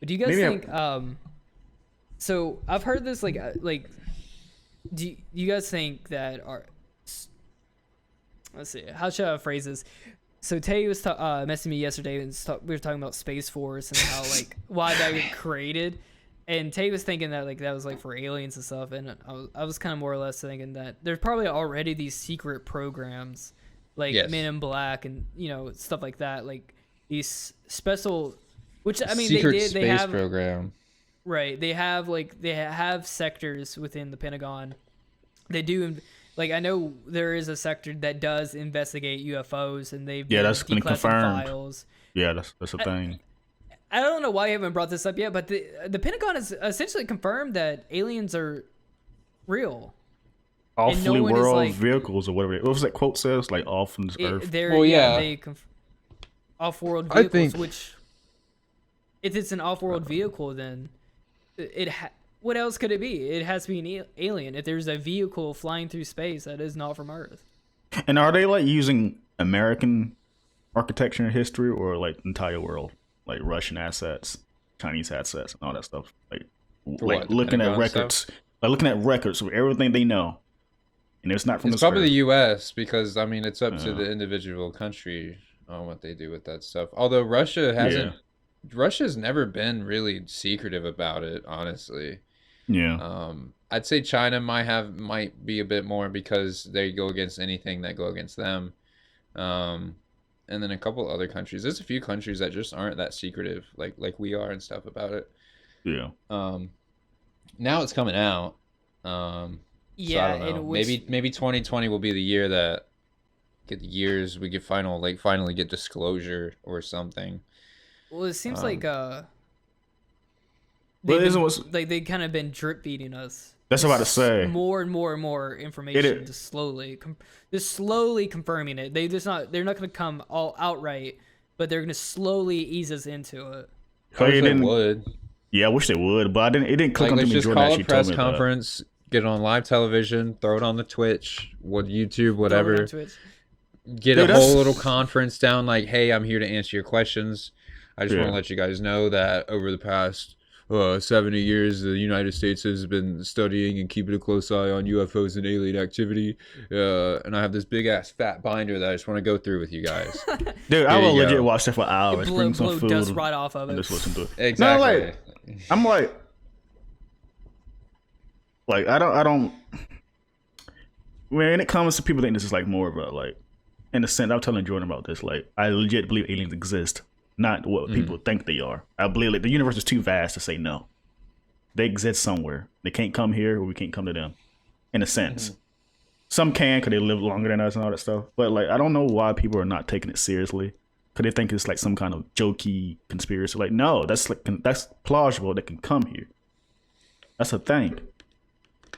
But do you guys think? So I've heard this do you guys think that let's see, how should I phrase this? So Tay was messaging me yesterday and we were talking about Space Force and how why that got created, and Tay was thinking that that was for aliens and stuff, and I was kind of more or less thinking that there's probably already these secret programs Men in Black and stuff like that, these special, which I mean secret they space have program. Right, they have sectors within the Pentagon. They do, I know there is a sector that does investigate UFOs, and they've that's been confirmed. Files. Yeah, that's a thing. I don't know why you haven't brought this up yet, but the Pentagon has essentially confirmed that aliens are real. Off-world world vehicles or whatever. What was that quote says? Off from this earth. Off-world vehicles, which if it's an off-world vehicle, then what else could it be? It has to be an alien. If there's a vehicle flying through space that is not from Earth. And are they using American architecture and history, or entire world, Russian assets, Chinese assets, and all that stuff? Looking at records, looking at records of everything they know, and it's not from. It's probably the U.S. because it's up to the individual country on what they do with that stuff. Although Russia hasn't. Yeah. Russia's never been really secretive about it, honestly. Yeah. I'd say China might be a bit more because they go against anything that go against them. And then a couple other countries. There's a few countries that just aren't that secretive, like we are and stuff about it. Yeah. Now it's coming out. So I don't know. Maybe 2020 will be the year that we get finally get disclosure or something. Well, it seems they've kind of been drip feeding us. That's what I'm about to say. More and more and more information, just slowly confirming it. They're not going to come all outright, but they're going to slowly ease us into it. I wish they would. Yeah, I wish they would, but it didn't click on me. Just call a press conference, get it on live television, throw it on the Twitch, YouTube, whatever. Get a whole little conference down, hey, I'm here to answer your questions. I just want to let you guys know that over the past 70 years, the United States has been studying and keeping a close eye on UFOs and alien activity. And I have this big-ass fat binder that I just want to go through with you guys. Dude, I will legit watch that for hours. Bring some food. Dust right off of it. And just listen to it. Exactly. No, I don't... When it comes to people think this is more of a, in a sense, I was telling Jordan about this, I legit believe aliens exist. Not what people think they are. I believe the universe is too vast to say no. They exist somewhere. They can't come here, or we can't come to them. In a sense, some can because they live longer than us and all that stuff. But I don't know why people are not taking it seriously. Because they think it's some kind of jokey conspiracy. No, that's plausible. They can come here. That's a thing.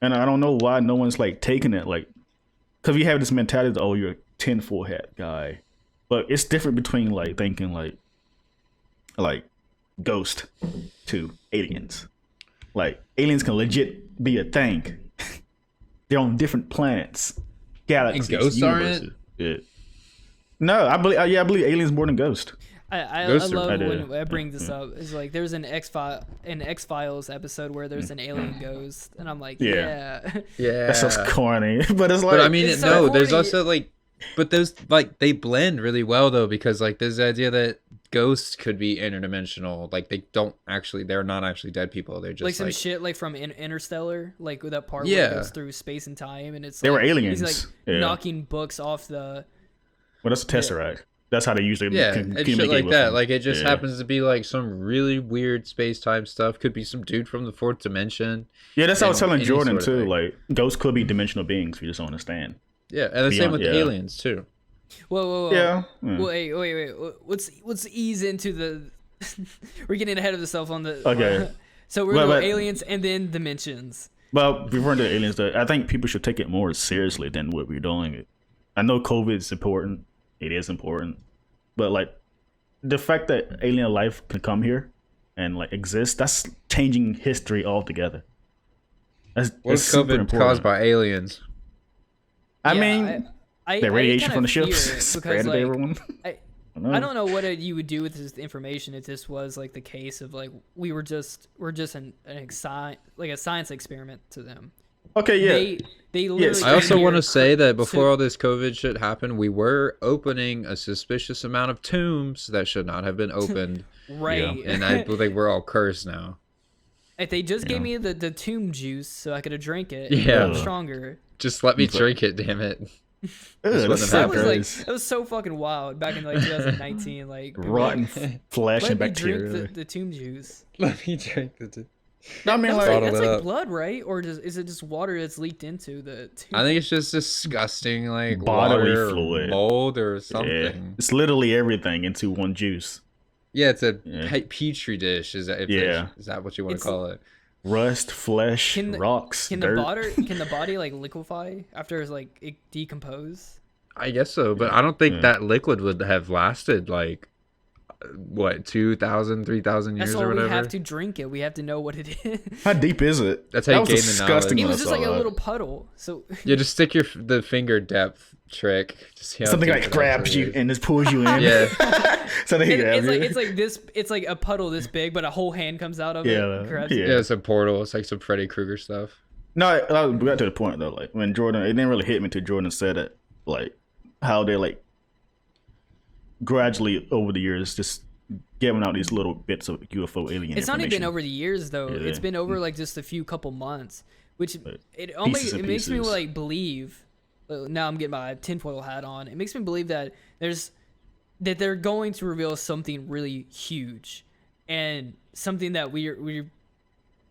And I don't know why no one's taking it. Because we have this mentality that you're a tinfoil hat guy. But it's different between thinking ghost to aliens. Aliens can legit be a thing. They're on different planets, galaxies, and ghosts universes. Aren't? Yeah. No, I believe aliens more than ghosts. I love when I bring this up. It's there's an X-Files episode where there's an alien ghost, and I'm yeah. That sounds corny, but it's But I mean, it's so there's corny. also but those they blend really well though, because there's the idea that ghosts could be interdimensional. They're not actually dead people. They're just some shit from Interstellar, with that part where it goes through space and time, and it's they were aliens. He's knocking books off the. Well, that's a tesseract. That's how they usually and shit like that. It just happens to be some really weird space-time stuff. Could be some dude from the fourth dimension. Yeah, that's how I was telling Jordan too. Ghosts could be dimensional beings. We just don't understand. Yeah, and the same with the aliens too. Whoa. Yeah. Wait. Let's ease into the. We're getting ahead of ourselves on the. Okay. So we're going aliens and then dimensions. Well, before the aliens, I think people should take it more seriously than what we're doing. I know COVID is important. It is important, but the fact that alien life can come here and exist, that's changing history altogether. What's COVID caused by aliens? I mean, the radiation from the ships spread to everyone. I don't know what you would do with this information if this was like the case of like we're just a science experiment to them. Okay, yeah. They literally. I also want to say that before all this COVID shit happened, we were opening a suspicious amount of tombs that should not have been opened. Right. Yeah. And I believe we're all cursed now. If they just gave me the tomb juice so I could have drank it, yeah, stronger. Just let me drink it, damn it. That was so fucking wild back in like 2019. Like rotten flesh and bacteria. Drink the tomb juice. Let me drink the. I mean, that's like blood, right? Or is it just water that's leaked into the tomb? I think it's just disgusting, like bodily water fluid, or mold, or something. Yeah. It's literally everything into one juice. Yeah, it's a petri dish. Is that what you want to call it? Rust, flesh, rocks, dirt. Can the body like liquefy after it's like it decompose? I guess so, but I don't think that liquid would have lasted like what 2,000, 3,000 years or whatever. That's why we have to drink it. We have to know what it is. How deep is it? That's how you gain the knowledge. It was just like a little puddle. So you just stick the finger depth trick. Just see how something like grabs you and just pulls you in. Yeah. It's like this. It's like a puddle this big, but a whole hand comes out of it. Yeah, it's a portal. It's like some Freddy Krueger stuff. No, we got to the point though. Like when Jordan, it didn't really hit me till Jordan said it. Like how they like gradually over the years just giving out these little bits of UFO alien. It's not even been over the years though. It's been over like just a few couple months, which it makes me like believe. Now I'm getting my tinfoil hat on. It makes me believe that they're going to reveal something really huge, and something that we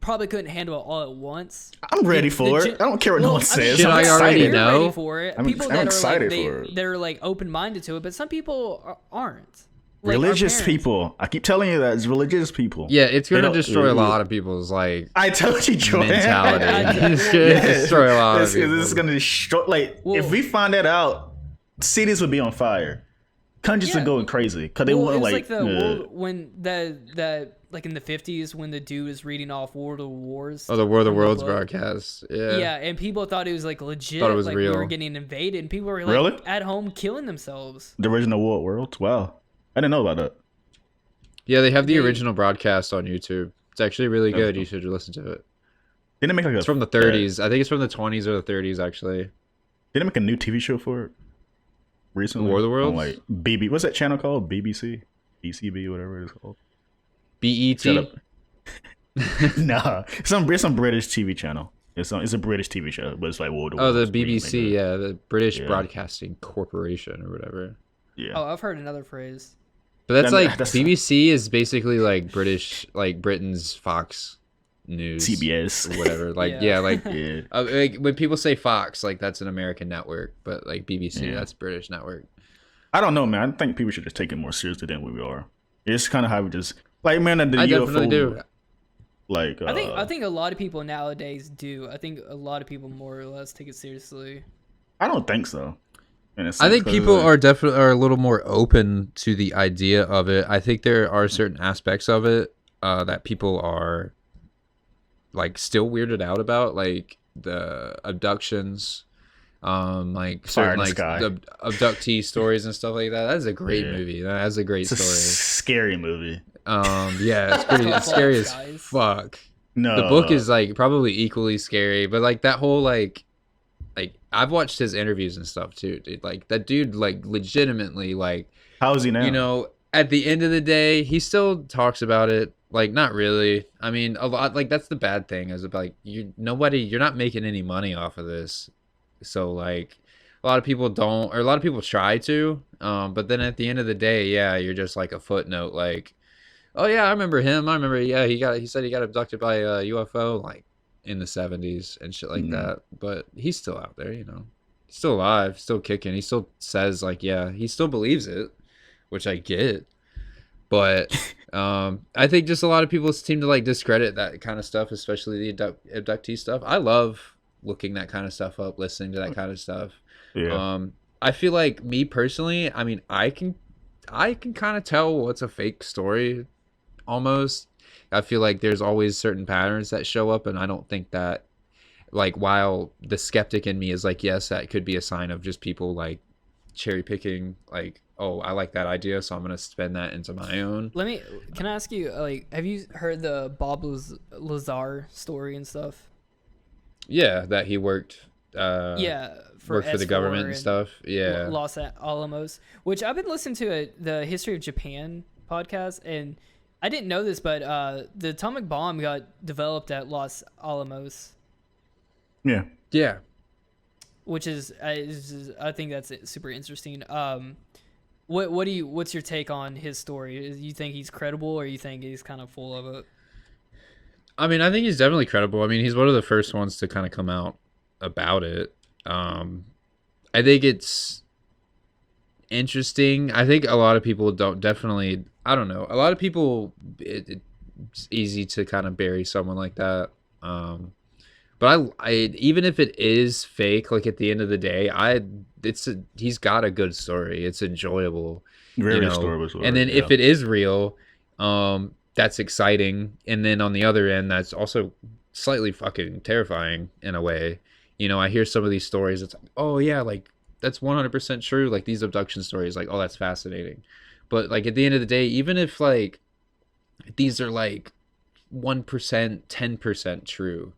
probably couldn't handle all at once. I'm ready for it. I don't care what no one says. Should I already know? Ready for it. People that are they're like open-minded to it, but some people aren't. Like religious people. I keep telling you that it's religious people. Yeah, it's gonna destroy a lot of people's like. I told you, Jordan. Mentality. It's gonna destroy a lot of people. This is gonna destroy. Like, if we find that out, cities would be on fire. Countries are going crazy because they want like the world when that like in the 50s when the dude was reading off World of Wars. Oh, the World of Worlds broadcast. Yeah. Yeah, and people thought it was like legit. Thought it was like real. We were getting invaded, and people were like at home killing themselves. The original World Worlds. Wow, I didn't know about that. Yeah, they have the original broadcast on YouTube. It's actually really good. You should listen to it. Didn't it make like it's from the 30s. I think it's from the 20s or the 30s actually. Didn't it make a new TV show for it? Recently, War of the Worlds, like BB. What's that channel called? BBC, BCB, whatever it is called. BET. Nah, it's some British TV channel. It's a British TV show, but it's like World of Worlds. Oh, the BBC, the British Broadcasting Corporation or whatever. Yeah. Oh, I've heard another phrase. But that's BBC is basically like British, like Britain's Fox News, CBS, or whatever. Like like when people say Fox, like that's an American network, but like BBC, that's British network. I don't know, man. I think people should just take it more seriously than we are. It's kind of how we just like, man. The I UFO, definitely do. Like, I think a lot of people nowadays do. I think a lot of people more or less take it seriously. I don't think so. I think people are definitely a little more open to the idea of it. I think there are certain aspects of it that people are like still weirded out about, like the abductions, like certain like the abductee stories and stuff like that. That's a great movie. That's a great story. Scary movie. Yeah, it's pretty scary as fuck. No, the book is like probably equally scary, but like that whole like I've watched his interviews and stuff too, dude. Like that dude, like legitimately, like how is he now? You know, at the end of the day, he still talks about it. Like not really. I mean, a lot. Like that's the bad thing is like you're not making any money off of this. So like a lot of people don't, or a lot of people try to. But then at the end of the day, yeah, you're just like a footnote. Like, oh yeah, I remember him. I remember. Yeah, he said he got abducted by a UFO like in the 70s and shit like that. But he's still out there, you know. He's still alive, still kicking. He still says like, yeah, he still believes it, which I get. But I think just a lot of people seem to like discredit that kind of stuff, especially the abductee stuff. I love looking that kind of stuff up, listening to that kind of stuff. Yeah. I feel like me personally, I mean, I can kind of tell what's a fake story almost. I feel like there's always certain patterns that show up, and I don't think that, like, while the skeptic in me is like, yes, that could be a sign of just people like cherry picking, like, oh, I like that idea, so I'm gonna spin that into my own. Can I ask you, like, have you heard the Bob Lazar story and stuff? Yeah, that he worked For the government and stuff. Yeah, Los Alamos, which I've been listening to the History of Japan podcast, and I didn't know this, but the atomic bomb got developed at Los Alamos. Yeah. Which is I think that's super interesting. What's your take on his story? You think he's credible, or you think he's kind of full of it? I mean, I think he's definitely credible. I mean, he's one of the first ones to kind of come out about it. I think it's interesting. I think a lot of people I don't know. A lot of people, it's easy to kind of bury someone like that. But I even if it is fake, like at the end of the day, he's got a good story. It's enjoyable. Very story. And then if it is real, that's exciting. And then on the other end, that's also slightly fucking terrifying in a way. I hear some of these stories. It's like, oh yeah, like that's 100% true. Like these abduction stories, like, oh, that's fascinating. But like at the end of the day, even if like these are like 1%, 10% true,